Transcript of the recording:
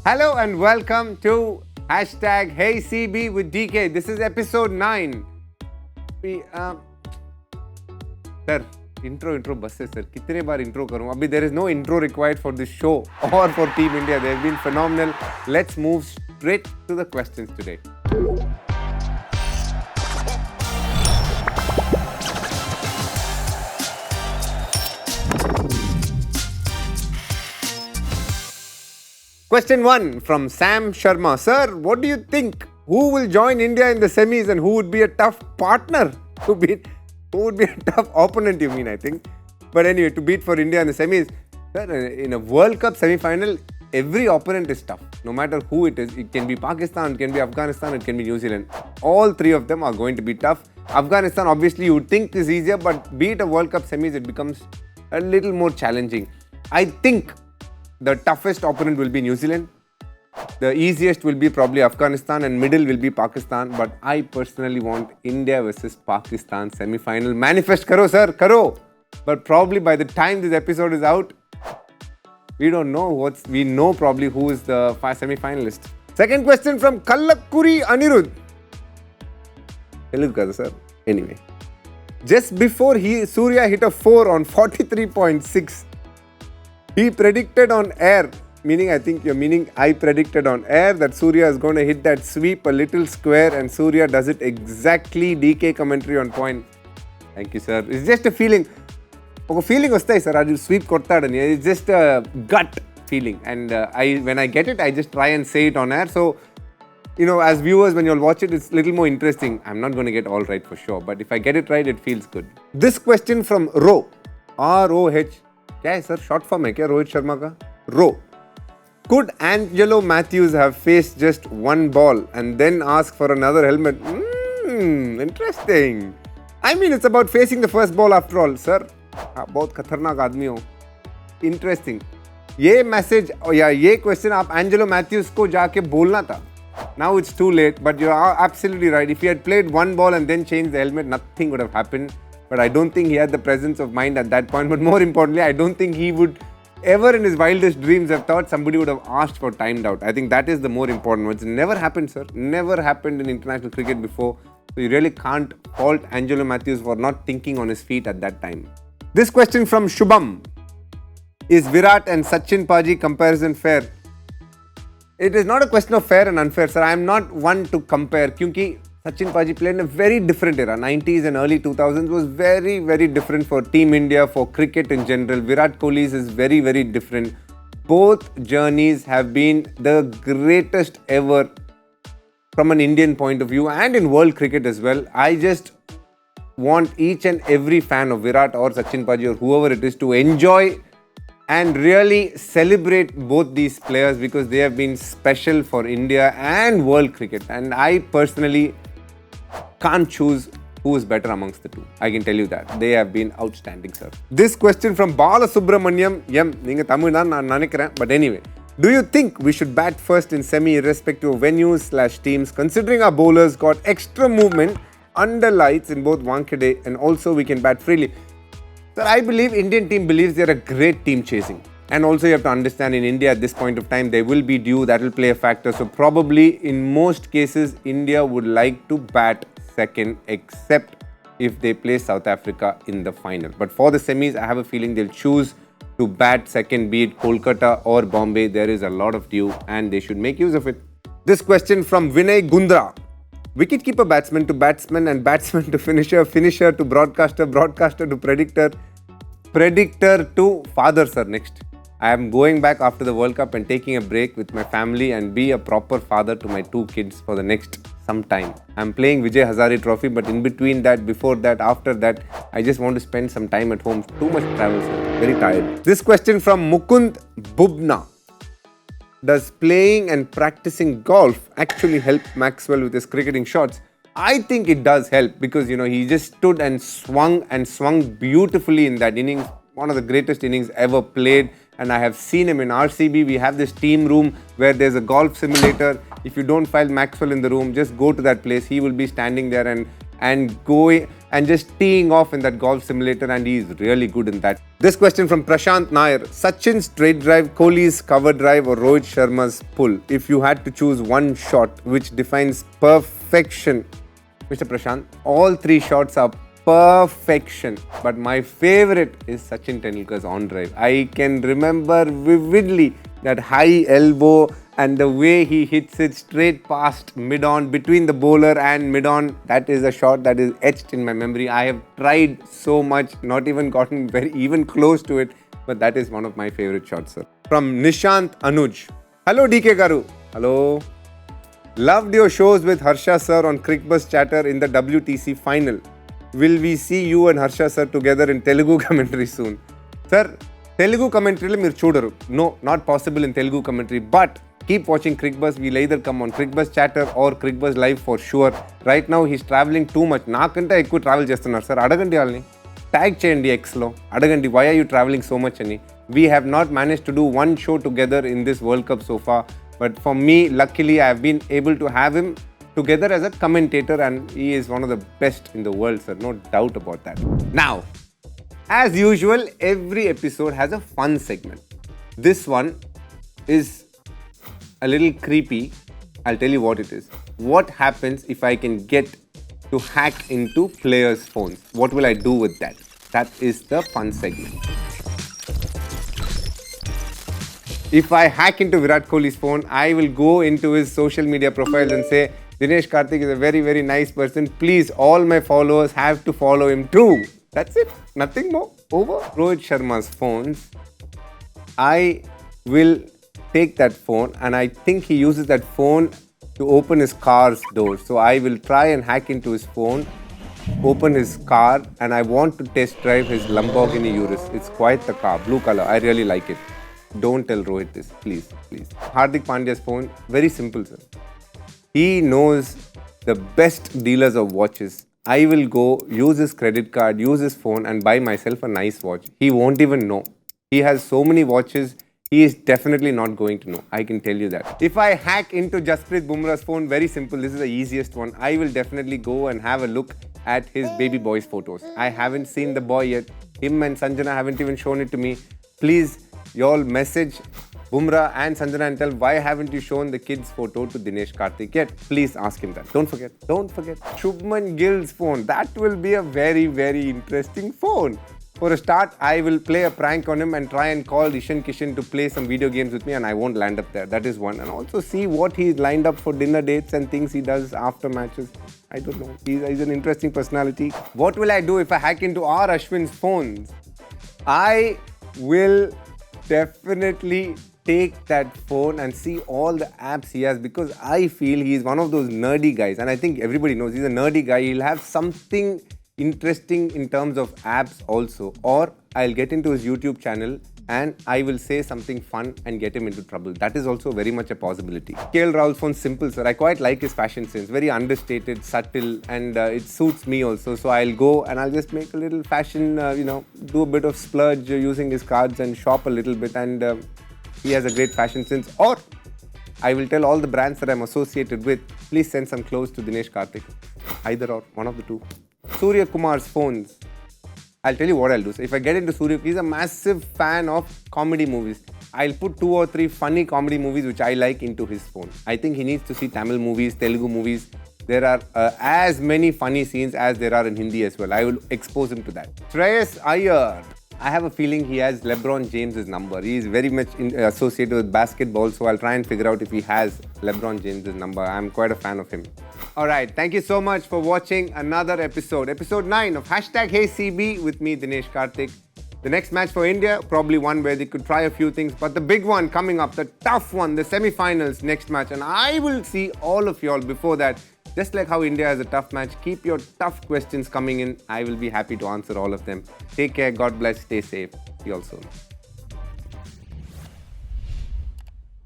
Hello and welcome to #HECB with DK. This is episode 9. Sir, intro bus hai sir. Kitne baar intro karoon? Abhi there is no intro required for this show or for Team India. They have been phenomenal. Let's move straight to the questions today. Question 1 from Sam Sharma. Sir, what do you think? Who will join India in the semis and who would be a tough partner to beat? Who would be a tough opponent, you mean, I think. But anyway, to beat for India in the semis. Sir, in a World Cup semi-final, every opponent is tough. No matter who it is. It can be Pakistan, it can be Afghanistan, it can be New Zealand. All three of them are going to be tough. Afghanistan, obviously, you would think is easier, but beat a World Cup semis, it becomes a little more challenging. I think the toughest opponent will be New Zealand. The easiest will be probably Afghanistan and middle will be Pakistan. But I personally want India versus Pakistan semi-final. Manifest karo, sir, karo. But probably by the time this episode is out, we don't know we know probably who is the semi-finalist. Second question from Kallakuri Anirudh. Hello, sir. Anyway. Just before Surya hit a 4 on 43.6, he predicted on air, meaning I predicted on air that Surya is going to hit that sweep a little square and Surya does it exactly. DK commentary on point. Thank you, sir. It's just a feeling. Okay, feeling vastai, sir. Adu sweep kortadani. It's just a gut feeling. And when I get it, I just try and say it on air. So, as viewers, when you'll watch it, it's a little more interesting. I'm not going to get all right for sure. But if I get it right, it feels good. This question from Ro. R-O-H. क्या है sir short form है क्या रोहित शर्मा का रो could Angelo Mathews have faced just one ball and then ask for another helmet? Interesting. I mean, it's about facing the first ball after all, sir. आप बहुत खतरनाक आदमी हो. Interesting. ये मैसेज या ये क्वेश्चन आप एंजेलो मैथ्यूज को जाके बोलना था. Now it's too late, but you are absolutely right. If he had played one ball and then changed the helmet, nothing would have happened. But I don't think he had the presence of mind at that point. But more importantly, I don't think he would ever in his wildest dreams have thought somebody would have asked for timed out. I think that is the more important one. It's never happened, sir. Never happened in international cricket before. So you really can't fault Angelo Mathews for not thinking on his feet at that time. This question from Shubman. Is Virat and Sachin Paji comparison fair? It is not a question of fair and unfair, sir. I am not one to compare. Kyunki Sachin Paji played in a very different era. 90s and early 2000s was very, very different for Team India, for cricket in general. Virat Kohli's is very, very different. Both journeys have been the greatest ever from an Indian point of view and in world cricket as well. I just want each and every fan of Virat or Sachin Paji or whoever it is to enjoy and really celebrate both these players because they have been special for India and world cricket. And I personally can't choose who is better amongst the two. I can tell you that. They have been outstanding, sir. This question from Bala Subramaniam. Neenga Tamil dhaan naan nenikiren. But anyway, do you think we should bat first in semi irrespective of venues/teams considering our bowlers got extra movement under lights in both Wankhede and also we can bat freely? Sir, I believe Indian team believes they are a great team chasing. And also you have to understand in India at this point of time, there will be dew, that will play a factor. So probably in most cases, India would like to bat second except if they play South Africa in the final. But for the semis, I have a feeling they'll choose to bat second, be it Kolkata or Bombay. There is a lot of dew and they should make use of it. This question from Vinay Gundra. Wicketkeeper batsman to batsman and batsman to finisher, finisher to broadcaster, broadcaster to predictor, predictor to father, sir, next. I am going back after the World Cup and taking a break with my family and be a proper father to my 2 kids for the next some time. I am playing Vijay Hazare Trophy, but in between that, before that, after that, I just want to spend some time at home. Too much travel, sir. Very tired. This question from Mukund Bubna. Does playing and practicing golf actually help Maxwell with his cricketing shots? I think it does help because, he just stood and swung beautifully in that innings. One of the greatest innings ever played. And I have seen him in RCB. We have this team room where there's a golf simulator. If you don't find Maxwell in the room, just go to that place. He will be standing there and going. and just teeing off in that golf simulator, and he's really good in that. This question from Prashant Nair. Sachin's straight drive, Kohli's cover drive, or Rohit Sharma's pull? If you had to choose one shot which defines perfection, Mr. Prashant, all three shots are perfection. But my favorite is Sachin Tendulkar's on drive. I can remember vividly that high elbow and the way he hits it straight past mid-on, between the bowler and mid-on. That is a shot that is etched in my memory. I have tried so much, not even gotten even close to it, but that is one of my favorite shots, sir. From Nishant Anuj. Hello, DK Garu. Hello. Loved your shows with Harsha sir on Cricbuzz chatter in the WTC final. Will we see you and Harsha sir together in Telugu commentary soon? Sir, Telugu commentary meer chodaru. No, not possible in Telugu commentary. But keep watching Cricbuzz. We'll either come on Cricbuzz chatter or Cricbuzz live for sure. Right now he's traveling too much. Naakante ekku travel chestunar sir. Adagandi alni. Tag cheyandi X lo. Adagandi, why are you traveling so much ani? We have not managed to do one show together in this World Cup so far. But for me, luckily, I have been able to have him together as a commentator, and he is one of the best in the world, sir. No doubt about that. Now, as usual, every episode has a fun segment. This one is a little creepy. I'll tell you what it is. What happens if I can get to hack into players' phones? What will I do with that? That is the fun segment. If I hack into Virat Kohli's phone, I will go into his social media profiles and say, Dinesh Karthik is a very, very nice person. Please, all my followers have to follow him too. That's it. Nothing more. Over. Rohit Sharma's phones. I will take that phone, and I think he uses that phone to open his car's doors. So I will try and hack into his phone, open his car, and I want to test drive his Lamborghini Urus. It's quite the car. Blue color. I really like it. Don't tell Rohit this, please, please. Hardik Pandya's phone, very simple, sir. He knows the best dealers of watches. I will go use his credit card, use his phone, and buy myself a nice watch. He won't even know. He has so many watches, he is definitely not going to know. I can tell you that. If I hack into Jasprit Bumrah's phone, very simple. This is the easiest one. I will definitely go and have a look at his baby boy's photos. I haven't seen the boy yet. Him and Sanjana haven't even shown it to me. Please, you all message Bumrah and Sanjana and tell, why haven't you shown the kid's photo to Dinesh Karthik yet? Please ask him that. Don't forget. Don't forget. Shubman Gill's phone. That will be a very, very interesting phone. For a start, I will play a prank on him and try and call Ishan Kishan to play some video games with me, and I won't land up there. That is one. And also see what he's lined up for dinner dates and things he does after matches. I don't know. He's an interesting personality. What will I do if I hack into our Ashwin's phones? I will definitely take that phone and see all the apps he has, because I feel he's one of those nerdy guys, and I think everybody knows he's a nerdy guy. He'll have something interesting in terms of apps also, or I'll get into his YouTube channel and I will say something fun and get him into trouble. That is also very much a possibility. KL Rahul's phone, simple, sir. I quite like his fashion sense. Very understated, subtle, and it suits me also. So I'll go and I'll just make a little fashion, do a bit of splurge using his cards and shop a little bit. And he has a great fashion sense. Or I will tell all the brands that I'm associated with, please send some clothes to Dinesh Karthik. Either or, one of the two. Surya Kumar's phones. I'll tell you what I'll do. So if I get into Surya, he's a massive fan of comedy movies. I'll put 2 or 3 funny comedy movies which I like into his phone. I think he needs to see Tamil movies, Telugu movies. There are as many funny scenes as there are in Hindi as well. I will expose him to that. Shreyas Iyer. I have a feeling he has LeBron James's number. He is very much associated with basketball, so I'll try and figure out if he has LeBron James's number. I'm quite a fan of him. Alright, thank you so much for watching another episode. Episode 9 of #HECB with me, Dinesh Karthik. The next match for India, probably one where they could try a few things, but the big one coming up, the tough one, the semi-finals next match, and I will see all of y'all before that. Just like how India has a tough match, keep your tough questions coming in. I will be happy to answer all of them. Take care, God bless, stay safe. See you all soon.